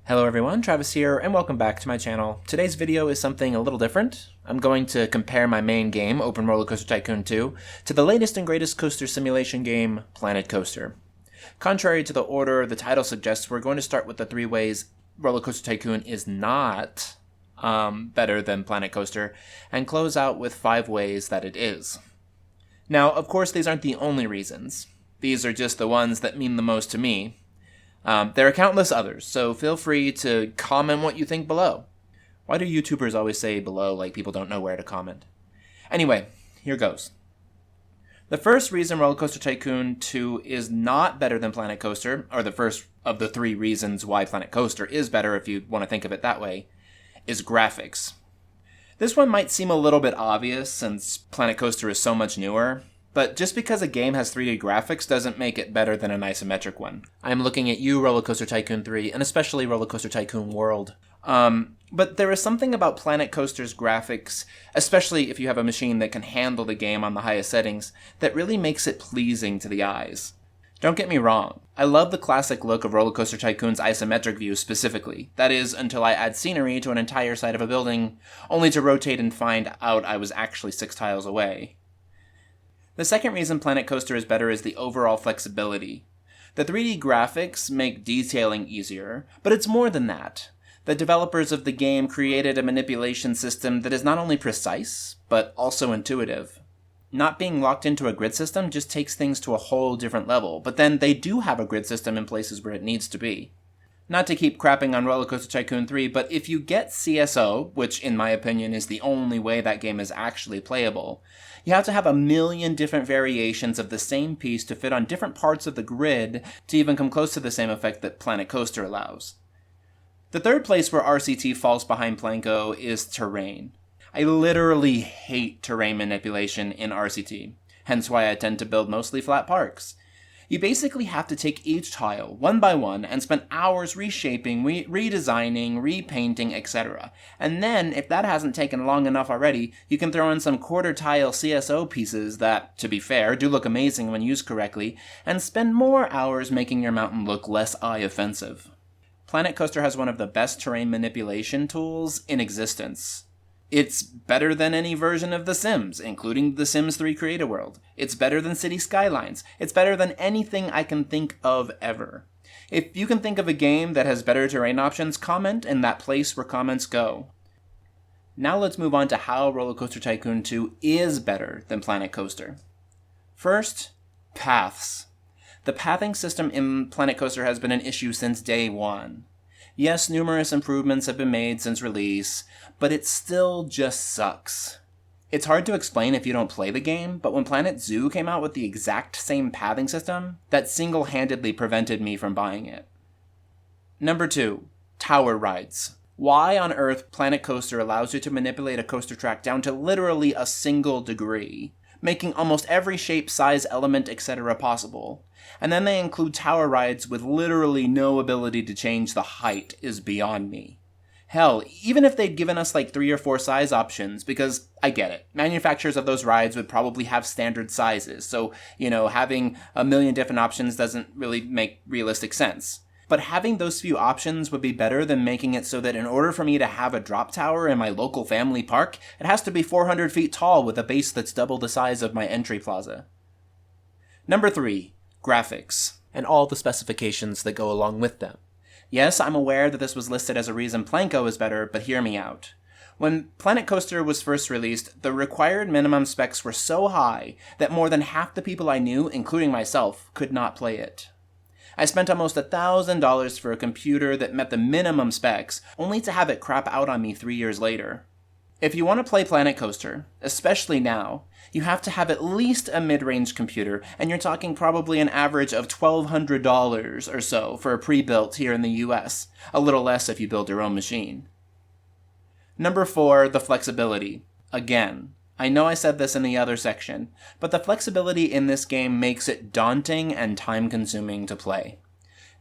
Hello everyone, Travis here, and welcome back to my channel. Today's video is something a little different. I'm going to compare my main game, Open Roller Coaster Tycoon 2, to the latest and greatest coaster simulation game, Planet Coaster. Contrary to the order the title suggests, we're going to start with the 3 ways Roller Coaster Tycoon is not better than Planet Coaster, and close out with 5 ways that it is. Now, of course, these aren't the only reasons. These are just the ones that mean the most to me. There are countless others, so feel free to comment what you think below. Why do YouTubers always say below like people don't know where to comment? Anyway, here goes. The first reason Roller Coaster Tycoon 2 is not better than Planet Coaster, or the first of the 3 reasons why Planet Coaster is better if you want to think of it that way, is graphics. This one might seem a little bit obvious since Planet Coaster is so much newer, but just because a game has 3D graphics doesn't make it better than an isometric one. I'm looking at you, Roller Coaster Tycoon 3, and especially Roller Coaster Tycoon World. But there is something about Planet Coaster's graphics, especially if you have a machine that can handle the game on the highest settings, that really makes it pleasing to the eyes. Don't get me wrong, I love the classic look of Roller Coaster Tycoon's isometric view specifically. That is, until I add scenery to an entire side of a building, only to rotate and find out I was actually 6 tiles away. The second reason Planet Coaster is better is the overall flexibility. The 3D graphics make detailing easier, but it's more than that. The developers of the game created a manipulation system that is not only precise, but also intuitive. Not being locked into a grid system just takes things to a whole different level, but then they do have a grid system in places where it needs to be. Not to keep crapping on Roller Coaster Tycoon 3, but if you get CSO, which in my opinion is the only way that game is actually playable, you have to have a million different variations of the same piece to fit on different parts of the grid to even come close to the same effect that Planet Coaster allows. The third place where RCT falls behind Planko is terrain. I literally hate terrain manipulation in RCT, hence why I tend to build mostly flat parks. You basically have to take each tile, one by one, and spend hours reshaping, redesigning, repainting, etc. And then, if that hasn't taken long enough already, you can throw in some quarter-tile CSO pieces that, to be fair, do look amazing when used correctly, and spend more hours making your mountain look less eye-offensive. Planet Coaster has one of the best terrain manipulation tools in existence. It's better than any version of The Sims, including The Sims 3 Create-A-World. It's better than City Skylines. It's better than anything I can think of ever. If you can think of a game that has better terrain options, comment in that place where comments go. Now let's move on to how Roller Coaster Tycoon 2 is better than Planet Coaster. First, paths. The pathing system in Planet Coaster has been an issue since day one. Yes, numerous improvements have been made since release, but it still just sucks. It's hard to explain if you don't play the game, but when Planet Zoo came out with the exact same pathing system, that single-handedly prevented me from buying it. Number 2, tower rides. Why on earth Planet Coaster allows you to manipulate a coaster track down to literally a single degree, making almost every shape, size, element, etc. possible. And then they include tower rides with literally no ability to change the height is beyond me. Hell, even if they'd given us like 3 or 4 size options, because I get it, manufacturers of those rides would probably have standard sizes, so, having a million different options doesn't really make realistic sense. But having those few options would be better than making it so that in order for me to have a drop tower in my local family park, it has to be 400 feet tall with a base that's double the size of my entry plaza. Number 3, graphics, and all the specifications that go along with them. Yes, I'm aware that this was listed as a reason Planko is better, but hear me out. When Planet Coaster was first released, the required minimum specs were so high that more than half the people I knew, including myself, could not play it. I spent almost $1,000 for a computer that met the minimum specs, only to have it crap out on me 3 years later. If you want to play Planet Coaster, especially now, you have to have at least a mid-range computer, and you're talking probably an average of $1,200 or so for a pre-built here in the US, a little less if you build your own machine. Number 4, the flexibility. Again, I know I said this in the other section, but the flexibility in this game makes it daunting and time-consuming to play.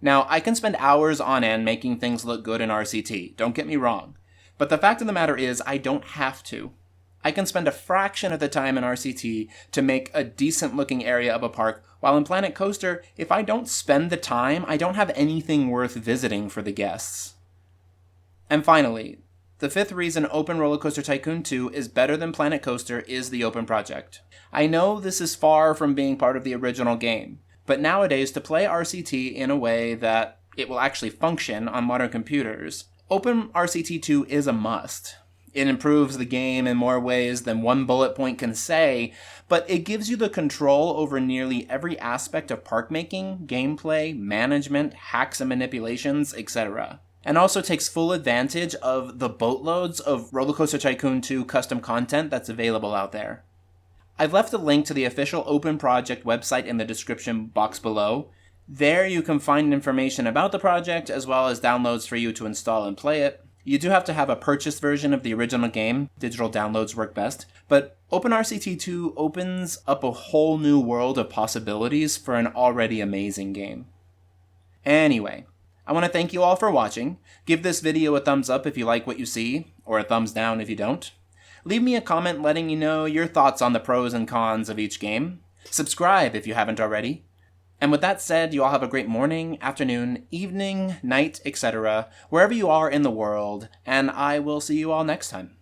Now, I can spend hours on end making things look good in RCT, don't get me wrong, but the fact of the matter is I don't have to. I can spend a fraction of the time in RCT to make a decent-looking area of a park, while in Planet Coaster, if I don't spend the time, I don't have anything worth visiting for the guests. And finally, the fifth reason Open Roller Coaster Tycoon 2 is better than Planet Coaster is the open project. I know this is far from being part of the original game, but nowadays to play RCT in a way that it will actually function on modern computers, Open RCT 2 is a must. It improves the game in more ways than one bullet point can say, but it gives you the control over nearly every aspect of park making, gameplay, management, hacks and manipulations, etc. And also takes full advantage of the boatloads of Roller Coaster Tycoon 2 custom content that's available out there. I've left a link to the official Open Project website in the description box below. There you can find information about the project as well as downloads for you to install and play it. You do have to have a purchased version of the original game. Digital downloads work best. But OpenRCT 2 opens up a whole new world of possibilities for an already amazing game. Anyway, I want to thank you all for watching. Give this video a thumbs up if you like what you see, or a thumbs down if you don't. Leave me a comment letting me know your thoughts on the pros and cons of each game. Subscribe if you haven't already. And with that said, you all have a great morning, afternoon, evening, night, etc., wherever you are in the world, and I will see you all next time.